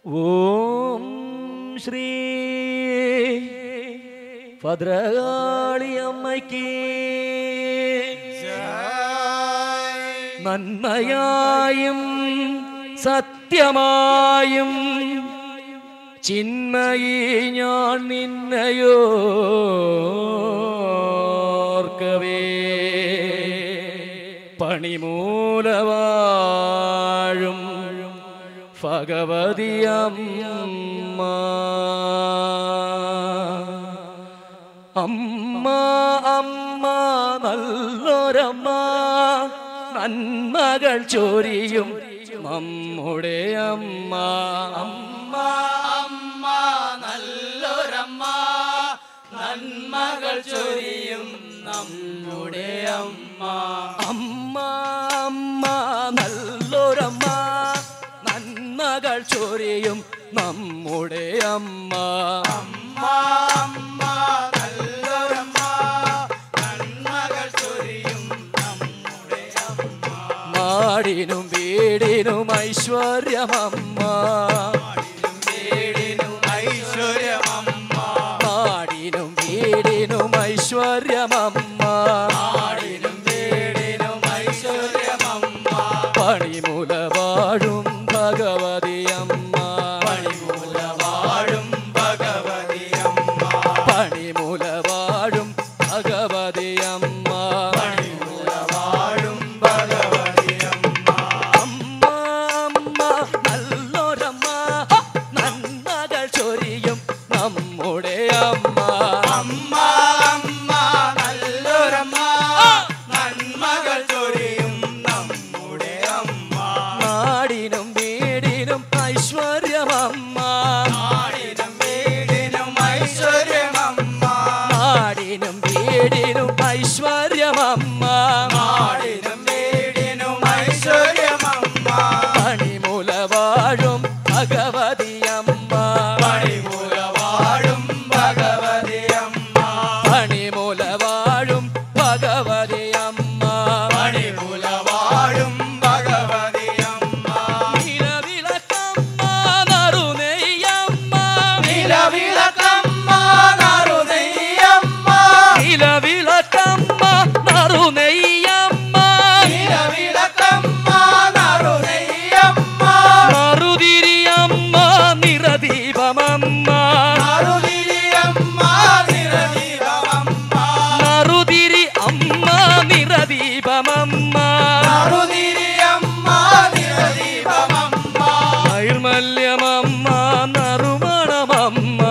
ഓം ശ്രീ ഭദ്രകാളിയമ്മയ്ക്ക് നന്മയായും സത്യമായും ചിന്മയി ഞാൻ നിന്നയോർക്കവേ പണിമൂലവാഴും ഭഗവതിയമ്മ അമ്മ അമ്മ നല്ലൊരമ്മ നന്മകൾ ചൊരിയും നമ്മുടെ അമ്മ അമ്മ അമ്മ നല്ലൊരമ്മ നന്മകൾ ചൊരിയും നമ്മുടെ അമ്മ അമ്മ അമ്മ നല്ലൊരമ്മ നന്മകൾ ചൊരിയും നമ്മുടെ അമ്മ അമ്മ അമ്മ നല്ലൊരമ്മ നന്മകൾ ചൊരിയും നമ്മുടെ അമ്മ നാടിനും വീടിനും ഐശ്വര്യമമ്മ വീടിനും ഐശ്വര്യമമ്മ നാടിനും വീടിനും ഐശ്വര്യമമ്മ നാടിനും വീടിനും ഐശ്വര്യമമ്മ പണിമുല വാഴും ഭഗവതിയമ്മ പണിമൂല വാഴും ഭഗവതിയമ്മ പണിമുല വാഴും ഭഗവതിയമ്മ പണിമൂല വാഴും ഭഗവതിയമ്മ അമ്മ അമ്മ നല്ലൊരമ്മ നന്മകൾ ചൊരിയും നമ്മുടെ അമ്മ അമ്മ അമ്മ നല്ലൊരമ്മ നന്മകൾ ചൊരിയും നമ്മുടെ അമ്മ നാടിനും വീടിനും ഐശ്വര്യമമ്മ നാടിനും വീടിനും ഐശ്വര്യമമ്മ നാടിനും വീടിനും ഐശ്വര്യമമ്മ നാടിനും വീടിനും ഐശ്വര്യമമ്മ പണിമുല വാഴും ഭഗവതിയമ്മ പണിമൂല വാഴും ഭഗവതിയമ്മ പണിമുല വാഴും ഭഗവതിയമ്മ പണിമൂല വാഴും ഭഗവതിയമ്മ നിലവിളക്കമ്മ നറുനെയ്യമ്മ നിലവിളക്കമ്മ നറുനെയ്യമ്മ നിലവിളക്കമ്മ നറുനെയ്യമ്മ നിലവിളക്കമ്മ നറുനെയ്യമ്മ നറുതിരിയമ്മ നിറദീപമമ്മ നറുതിരിയമ്മ നിറദീപമമ്മ നറുതിരി അമ്മ നിറദീപമമ്മ നറുതിരിയമ്മ നിറദീപമമ്മ നൈർമല്യമമ്മ നറുമണമമ്മ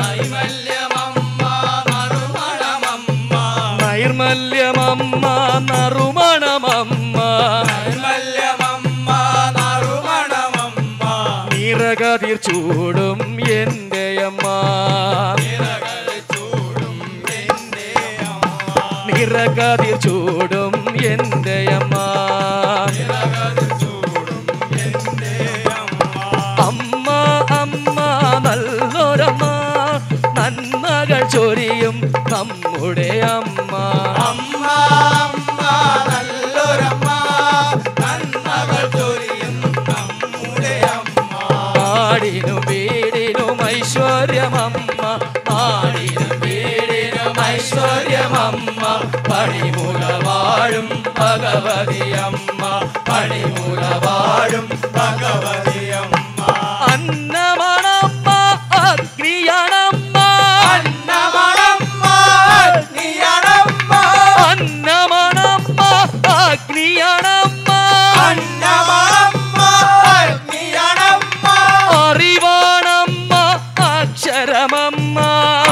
നൈമല്യമമ്മ നറുമണമമ്മ നൈർമല്യമമ്മ നറുമണമമ്മ നൈമല്യമമ്മ നറുമണമമ്മ നിറകതിർ ചൂടും എൻ്റെ അമ്മ നിറകൾ ചൂടും എൻ്റെ അമ്മ നിറകതിർ ചൂടും എൻ്റെ അമ്മ നിറകൾ ചൂടും എൻ്റെ അമ്മ അമ്മ അമ്മ നല്ലൊരമ്മ നന്മകൾ ചൊരിയും നമ്മുടെ അമ്മ അമ്മ അമ്മ നല്ലൊരമ്മ നന്മകൾ ചൊരിയും നമ്മുടെ അമ്മ നാടിനും വീടിനും ഐശ്വര്യമമ്മ നാടിനും വീടിനും ഐശ്വര്യമമ്മ പണിമുല വാഴും ഭഗവതിയമ്മ പണിമുല വാഴും ഭഗവതിയമ്മ അന്നമണമ്മ അഗ്നിയണമ്മ അന്നമണമ്മ അഗ്നിയണമ്മ അന്നമണമ്മ അഗ്നിയണമ്മ അന്നമണമ്മ അഗ്നിയണമ്മ അറിവാണമ്മ അക്ഷരമമ്മ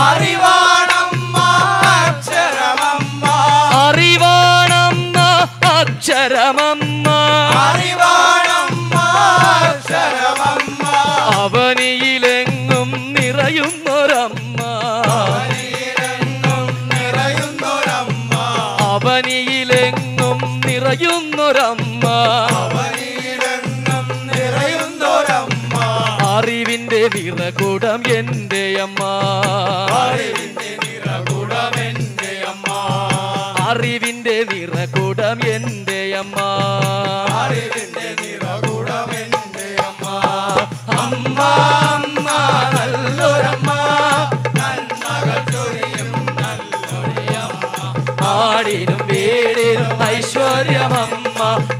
അറിവാണമ്മ അക്ഷരമമ്മ അറിവാണമ്മ അക്ഷരമമ്മ അറിവാണമ്മ അക്ഷരമമ്മ അവനിയിലെങ്ങും നിറയുന്നൊരമ്മ അവനിയിലെങ്ങും നിറയുന്നൊരമ്മ അവനിയിലെങ്ങും നിറയുന്നൊരമ്മ അവനിയിലെങ്ങും നിറയുന്നൊരമ്മ അറിവിന്റെ നിറകുടം എൻ്റെ അമ്മ അറിവിന്റെ നിറകുടം എൻ്റെ അമ്മ അറിവിന്റെ നിറകുടം എൻ്റെ അമ്മ അറിവിന്റെ നിറകുടം എൻ്റെ അമ്മ അമ്മ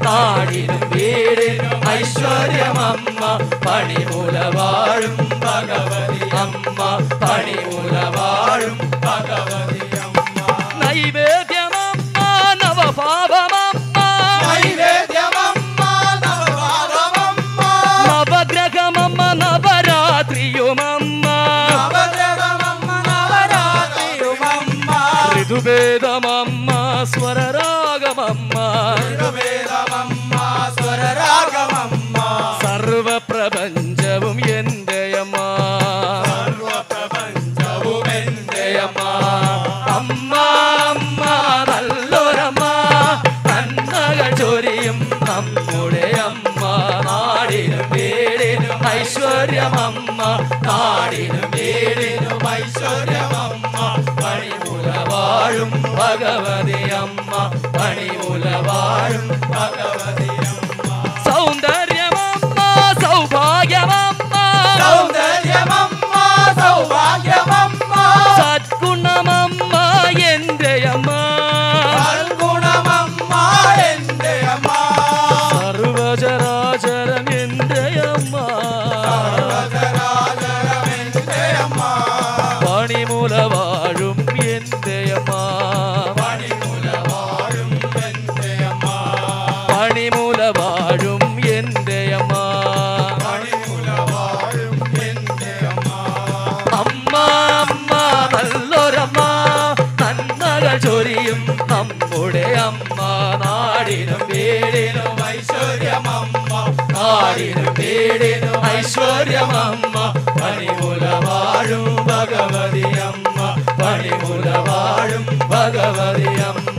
നാടിനും വീടിനും ഐശ്വര്യമമ്മ പണിമൂല വാഴും ഭഗവതി അമ്മ പണിമൂല വാഴും ഭഗവതി അമ്മ നൈവേദ്യമമ്മ നവഭാവമമ്മ നൈവേദ്യമമ്മ നവഭാവമമ്മ നവഗ്രഹമമ്മ നവരാത്രിയുമമ്മ നവഗ്രഹമമ്മ നവരാത്രിയുമമ്മ ഋതുഭേദമമ്മ സ്വരരാഗമമ്മ ഋതുഭേദമമ്മ സ്വരരാഗമമ്മ സർവപ്രപഞ്ചവും എൻ്റെ അമ്മ സർവപ്രപഞ്ചവും എൻ്റെ അമ്മ അമ്മ അമ്മ നല്ലൊരമ്മ നന്മകൾ ചൊരിയും നമ്മുടെ അമ്മ നാടിനും വീടിനും ഐശ്വര്യമമ്മ നാടിനും വീടിനും ഐശ്വര്യമമ്മ പണിമൂല വാഴും ഭഗവതി അമ്മ പണിമൂല വാഴും ഭഗവതി അമ്മ സൗന്ദര്യമമ്മ സൗഭാഗ്യമമ്മ സൗന്ദര്യമമ്മ സൗഭാഗ്യമമ്മ സദ്ഗുണമമ്മ എൻ്റെ അമ്മ സൽഗുണമമ്മ എൻ്റെ അമ്മ സർവചരാചരം എൻ്റെ അമ്മ സർവചരാചരം എൻ്റെ അമ്മ പണിമൂല വാഴും എൻ്റെ അമ്മ പണിമൂല വാഴും എൻ്റെ അമ്മ പണിമൂല വാഴും എൻ്റെ അമ്മ പണിമൂല വാഴും എൻ്റെ അമ്മ അമ്മ അമ്മ നല്ലൊരമ്മ നന്മകൾ ചൊരിയും നമ്മുടെ അമ്മ നാടിനും വീടിനും ഐശ്വര്യമമ്മ നാടിനും വീടിനും ഐശ്വര്യമമ്മ പണിമൂല വാഴും ഭഗവതി അമ്മ പണിമൂല വാഴും ഭഗവതി അമ്മ